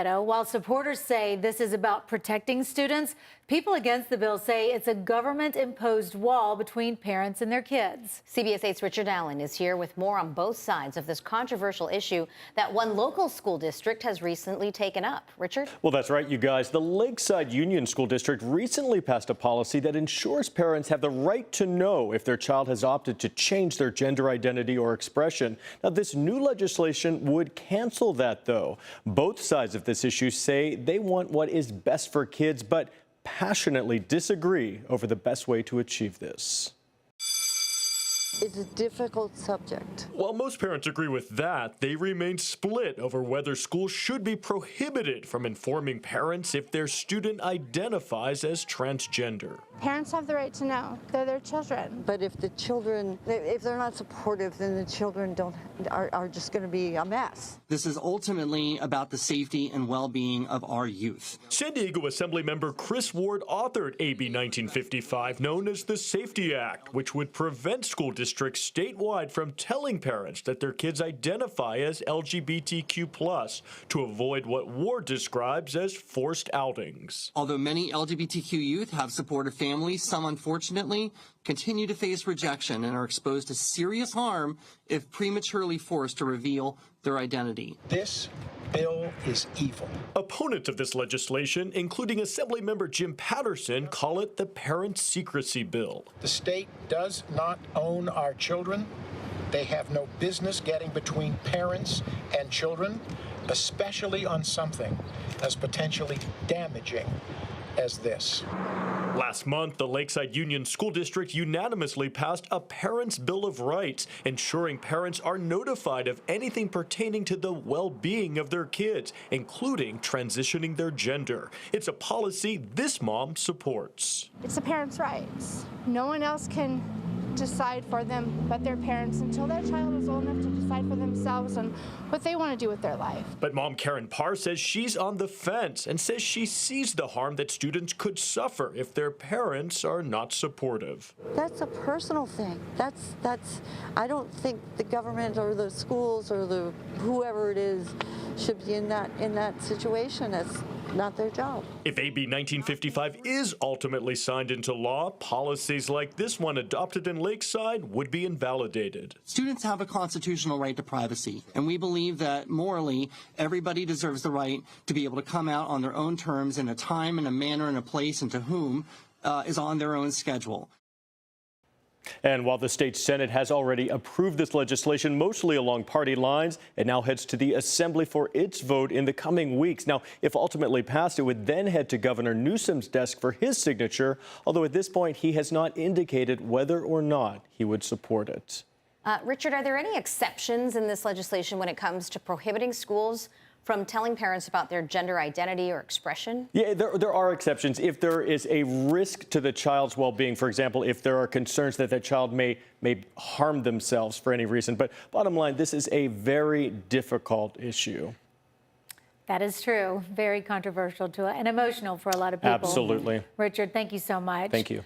While supporters say this is about protecting students, people against the bill say it's a government-imposed wall between parents and their kids. CBS 8's Richard Allen is here with more on both sides of this controversial issue that one local school district has recently taken up. Richard? Well, that's right, you guys. The Lakeside Union School District recently passed a policy that ensures parents have the right to know if their child has opted to change their gender identity or expression. Now, this new legislation would cancel that, though. Both sides of this issue say they want what is best for kids, but passionately disagree over the best way to achieve this. It's a difficult subject. While most parents agree with that, they remain split over whether schools should be prohibited from informing parents if their student identifies as transgender. Parents have the right to know. They're their children. But if the children, if they're not supportive, then the children are just going to be a mess. This is ultimately about the safety and well-being of our youth. San Diego Assemblymember Chris Ward authored AB 1955, known as the Safety Act, which would prevent school districts statewide from telling parents that their kids identify as LGBTQ+, to avoid what Ward describes as forced outings. Although many LGBTQ youth have supportive families, some unfortunately continue to face rejection and are exposed to serious harm if prematurely forced to reveal their identity. This bill is evil. Opponents of this legislation, including Assemblymember Jim Patterson, call it the Parent Secrecy Bill. The state does not own our children. They have no business getting between parents and children, especially on something as potentially damaging as this. Last month, the Lakeside Union School District unanimously passed a Parents' Bill of Rights, ensuring parents are notified of anything pertaining to the well-being of their kids, including transitioning their gender. It's a policy this mom supports. It's a parent's rights. No one else can decide for them but their parents until their child is old enough to decide for themselves and what they want to do with their life. But mom Karen Parr says she's on the fence and says she sees the harm that students could suffer if their parents are not supportive. That's a personal thing. That's I don't think the government or the schools or the whoever it is should be in that situation. That's not their job. If AB 1955 is ultimately signed into law, policies like this one adopted in Lakeside would be invalidated. Students have a constitutional right to privacy, and we believe that morally everybody deserves the right to be able to come out on their own terms in a time and a manner and a place and to whom is on their own schedule. And while the state Senate has already approved this legislation, mostly along party lines, it now heads to the Assembly for its vote in the coming weeks. Now, if ultimately passed, it would then head to Governor Newsom's desk for his signature, although at this point he has not indicated whether or not he would support it. Richard, are there any exceptions in this legislation when it comes to prohibiting schools from telling parents about their gender identity or expression? Yeah, there are exceptions. If there is a risk to the child's well-being, for example, if there are concerns that the child may harm themselves for any reason. But bottom line, this is a very difficult issue. That is true. Very controversial and emotional for a lot of people. Absolutely. Richard, thank you so much. Thank you.